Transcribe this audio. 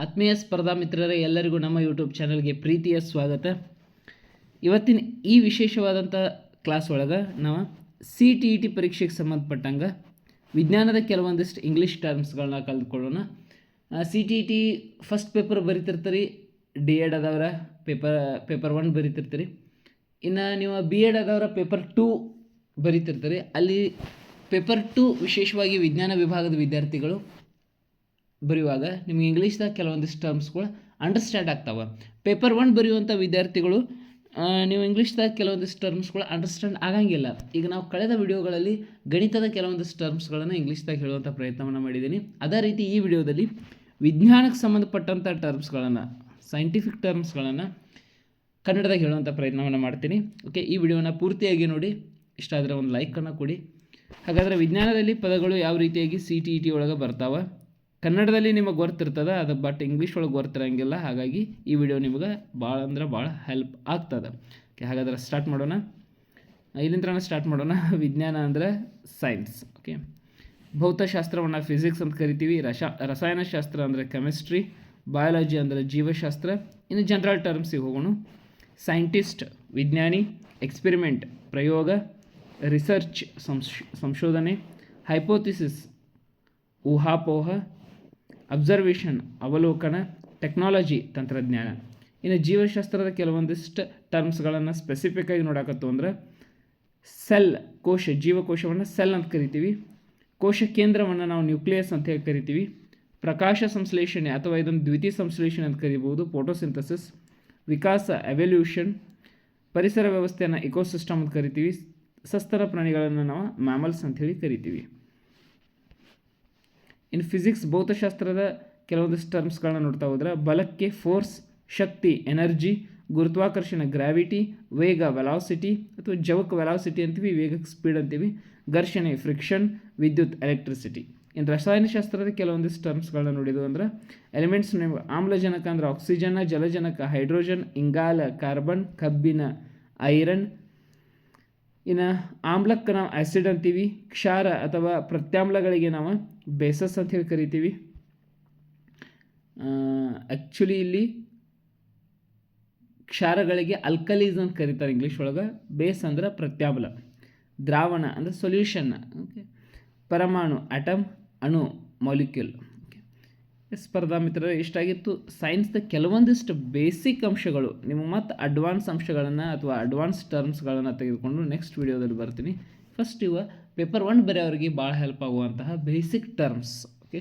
ಆತ್ಮೀಯ ಸ್ಪರ್ಧಾ ಮಿತ್ರರೇ, ಎಲ್ಲರಿಗೂ ನಮ್ಮ ಯೂಟ್ಯೂಬ್ ಚಾನಲ್ಗೆ ಪ್ರೀತಿಯ ಸ್ವಾಗತ. ಇವತ್ತಿನ ಈ ವಿಶೇಷವಾದಂಥ ಕ್ಲಾಸ್ ಒಳಗೆ ನಾವು CTET ಪರೀಕ್ಷೆಗೆ ಸಂಬಂಧಪಟ್ಟಂಗೆ ವಿಜ್ಞಾನದ ಕೆಲವೊಂದಿಷ್ಟು ಇಂಗ್ಲೀಷ್ ಟರ್ಮ್ಸ್ಗಳನ್ನ ಕಲ್ತ್ಕೊಳ್ಳೋಣ. CTET ಫಸ್ಟ್ ಪೇಪರ್ ಬರಿತಿರ್ತೀರಿ, D.Ed ಆದವರ ಪೇಪರ್ 1 ಬರಿತಿರ್ತೀರಿ. ಇನ್ನು ನೀವು B.Ed ಆದವರ ಪೇಪರ್ 2 ಬರಿತಿರ್ತೀರಿ. ಅಲ್ಲಿ ಪೇಪರ್ 2 ವಿಶೇಷವಾಗಿ ವಿಜ್ಞಾನ ವಿಭಾಗದ ವಿದ್ಯಾರ್ಥಿಗಳು ಬರೆಯುವಾಗ ನಿಮಗೆ ಇಂಗ್ಲೀಷ್ದಾಗ ಕೆಲವೊಂದಿಷ್ಟು ಟರ್ಮ್ಸ್ಗಳು ಅಂಡರ್ಸ್ಟ್ಯಾಂಡ್ ಆಗ್ತಾವೆ. ಪೇಪರ್ 1 ಬರೆಯುವಂಥ ವಿದ್ಯಾರ್ಥಿಗಳು ನೀವು ಇಂಗ್ಲೀಷ್ದಾಗ ಕೆಲವೊಂದಿಷ್ಟು ಟರ್ಮ್ಸ್ಗಳು ಅಂಡರ್ಸ್ಟ್ಯಾಂಡ್ ಆಗಂಗಿಲ್ಲ. ಈಗ ನಾವು ಕಳೆದ ವಿಡಿಯೋಗಳಲ್ಲಿ ಗಣಿತದ ಕೆಲವೊಂದಿಷ್ಟು ಟರ್ಮ್ಸ್ಗಳನ್ನು ಇಂಗ್ಲೀಷ್ದಾಗ ಹೇಳುವಂಥ ಪ್ರಯತ್ನವನ್ನು ಮಾಡಿದ್ದೀನಿ. ಅದೇ ರೀತಿ ಈ ವಿಡಿಯೋದಲ್ಲಿ ವಿಜ್ಞಾನಕ್ಕೆ ಸಂಬಂಧಪಟ್ಟಂಥ ಟರ್ಮ್ಸ್ಗಳನ್ನು, ಸೈಂಟಿಫಿಕ್ ಟರ್ಮ್ಸ್ಗಳನ್ನು ಕನ್ನಡದಾಗ ಹೇಳುವಂಥ ಪ್ರಯತ್ನವನ್ನು ಮಾಡ್ತೀನಿ. ಓಕೆ, ಈ ವಿಡಿಯೋನ ಪೂರ್ತಿಯಾಗಿ ನೋಡಿ. ಇಷ್ಟ ಆದರೆ ಒಂದು ಲೈಕನ್ನು ಕೊಡಿ. ಹಾಗಾದರೆ ವಿಜ್ಞಾನದಲ್ಲಿ ಪದಗಳು ಯಾವ ರೀತಿಯಾಗಿ CTET ಒಳಗೆ ಬರ್ತಾವೆ, ಕನ್ನಡದಲ್ಲಿ ನಿಮಗೆ ಗೊತ್ತಿರ್ತದೆ ಅದು, ಬಟ್ ಇಂಗ್ಲೀಷ್ ಒಳಗೆ ಗೊತ್ತಿರಂಗಿಲ್ಲ. ಹಾಗಾಗಿ ಈ ವಿಡಿಯೋ ನಿಮಗೆ ಭಾಳ ಅಂದ್ರೆ ಭಾಳ ಹೆಲ್ಪ್ ಆಗ್ತದೆ. ಓಕೆ, ಹಾಗಾದ್ರೆ ಸ್ಟಾರ್ಟ್ ಮಾಡೋಣ. ಇಲ್ಲಿಂದ ಸ್ಟಾರ್ಟ್ ಮಾಡೋಣ. ವಿಜ್ಞಾನ ಅಂದರೆ ಸೈನ್ಸ್. ಓಕೆ, ಭೌತಶಾಸ್ತ್ರವನ್ನು ಫಿಸಿಕ್ಸ್ ಅಂತ ಕರಿತೀವಿ. ರಸಾಯನಶಾಸ್ತ್ರ ಅಂದರೆ ಕೆಮಿಸ್ಟ್ರಿ. ಬಯಾಲಜಿ ಅಂದರೆ ಜೀವಶಾಸ್ತ್ರ. ಇನ್ನು ಜನರಲ್ ಟರ್ಮ್ಸಿಗೆ ಹೋಗೋಣ. ಸೈಂಟಿಸ್ಟ್ ವಿಜ್ಞಾನಿ, ಎಕ್ಸ್ಪೆರಿಮೆಂಟ್ ಪ್ರಯೋಗ, ರಿಸರ್ಚ್ ಸಂಶೋಧನೆ, ಹೈಪೋಥಿಸಿಸ್ ಊಹಾಪೋಹ, ಅಬ್ಸರ್ವೇಷನ್ ಅವಲೋಕನ, ಟೆಕ್ನಾಲಜಿ ತಂತ್ರಜ್ಞಾನ. ಇನ್ನು ಜೀವಶಾಸ್ತ್ರದ ಕೆಲವೊಂದಿಷ್ಟು ಟರ್ಮ್ಸ್ಗಳನ್ನು ಸ್ಪೆಸಿಫಿಕ್ಕಾಗಿ ನೋಡಕತ್ತು ಅಂದ್ರೆ ಸೆಲ್, ಕೋಶ, ಜೀವಕೋಶವನ್ನು ಸೆಲ್ ಅಂತ ಕರಿತೀವಿ. ಕೋಶ ಕೇಂದ್ರವನ್ನು ನಾವು ನ್ಯೂಕ್ಲಿಯಸ್ ಅಂತ ಹೇಳಿ ಕರಿತೀವಿ. ಪ್ರಕಾಶ ಸಂಶ್ಲೇಷಣೆ ಅಥವಾ ಇದನ್ನು ದ್ವಿತೀಯ ಸಂಶ್ಲೇಷಣೆ ಅಂತ ಕರಿಬೋದು, ಫೋಟೋಸಿಂಥಸಿಸ್. ವಿಕಾಸ ಎವಲ್ಯೂಷನ್. ಪರಿಸರ ವ್ಯವಸ್ಥೆಯನ್ನು ಇಕೋಸಿಸ್ಟಮ್ ಅಂತ ಕರಿತೀವಿ. ಸಸ್ತನ ಪ್ರಾಣಿಗಳನ್ನು ನಾವು ಮ್ಯಾಮಲ್ಸ್ ಅಂತ ಹೇಳಿ ಕರಿತೀವಿ. ಇನ್ನು ಫಿಸಿಕ್ಸ್, ಭೌತಶಾಸ್ತ್ರದ ಕೆಲವೊಂದಿಷ್ಟು ಟರ್ಮ್ಸ್ಗಳನ್ನ ನೋಡ್ತಾ ಹೋದ್ರೆ ಬಲಕ್ಕೆ ಫೋರ್ಸ್, ಶಕ್ತಿ ಎನರ್ಜಿ, ಗುರುತ್ವಾಕರ್ಷಣೆ ಗ್ರಾವಿಟಿ, ವೇಗ ವೆಲಾಸಿಟಿ ಅಥವಾ ಜವಕ್ ವೆಲಾಸಿಟಿ ಅಂತೀವಿ, ವೇಗಕ್ಕೆ ಸ್ಪೀಡ್ ಅಂತೀವಿ. ಘರ್ಷಣೆ ಫ್ರಿಕ್ಷನ್, ವಿದ್ಯುತ್ ಎಲೆಕ್ಟ್ರಿಸಿಟಿ. ಇನ್ನು ರಸಾಯನಶಾಸ್ತ್ರದ ಕೆಲವೊಂದಿಷ್ಟು ಟರ್ಮ್ಸ್ಗಳನ್ನ ನೋಡಿದ್ವು ಅಂದ್ರೆ ಎಲಿಮೆಂಟ್ಸ್, ಆಮ್ಲಜನಕ ಅಂದರೆ ಆಕ್ಸಿಜನ್, ಜಲಜನಕ ಹೈಡ್ರೋಜನ್, ಇಂಗಾಲ ಕಾರ್ಬನ್, ಕಬ್ಬಿಣ ಐರನ್. ಇನ್ನು ಆಮ್ಲಕ್ಕೆ ನಾವು ಆ್ಯಸಿಡ್ ಅಂತೀವಿ. ಕ್ಷಾರ ಅಥವಾ ಪ್ರತ್ಯಾಮ್ಲಗಳಿಗೆ ನಾವು ಬೇಸಸ್ ಅಂತ ಹೇಳಿ ಕರಿತೀವಿ. ಆ್ಯಕ್ಚುಲಿ ಇಲ್ಲಿ ಕ್ಷಾರಗಳಿಗೆ ಅಲ್ಕಲೀಸ್ ಅಂತ ಕರೀತಾರೆ ಇಂಗ್ಲೀಷ್ ಒಳಗೆ. ಬೇಸ್ ಅಂದ್ರೆ ಪ್ರತ್ಯಾಮ್ಲ. ದ್ರಾವಣ ಅಂದರೆ ಸೊಲ್ಯೂಷನ್. ಓಕೆ, ಪರಮಾಣು ಅಟಮ್, ಅಣು ಮಾಲಿಕ್ಯೂಲ್. ಓಕೆ, ಸ್ಪರ್ಧಾ ಮಿತ್ರರೇ, ಇಷ್ಟಾಗಿತ್ತು ಸೈನ್ಸ್ದ ಕೆಲವೊಂದಿಷ್ಟು ಬೇಸಿಕ್ ಅಂಶಗಳು. ನೀವು ಮತ್ತು ಅಡ್ವಾನ್ಸ್ ಅಂಶಗಳನ್ನು ಅಥವಾ ಅಡ್ವಾನ್ಸ್ ಟರ್ಮ್ಸ್ಗಳನ್ನು ತೆಗೆದುಕೊಂಡು ನೆಕ್ಸ್ಟ್ ವಿಡಿಯೋದಲ್ಲಿ ಬರ್ತೀನಿ. ಫಸ್ಟ್ ಇವ ಪೇಪರ್ 1 ಬರೆಯೋರಿಗೆ ಭಾಳ ಹೆಲ್ಪ್ ಆಗುವಂತಹ ಬೇಸಿಕ್ ಟರ್ಮ್ಸ್. ಓಕೆ.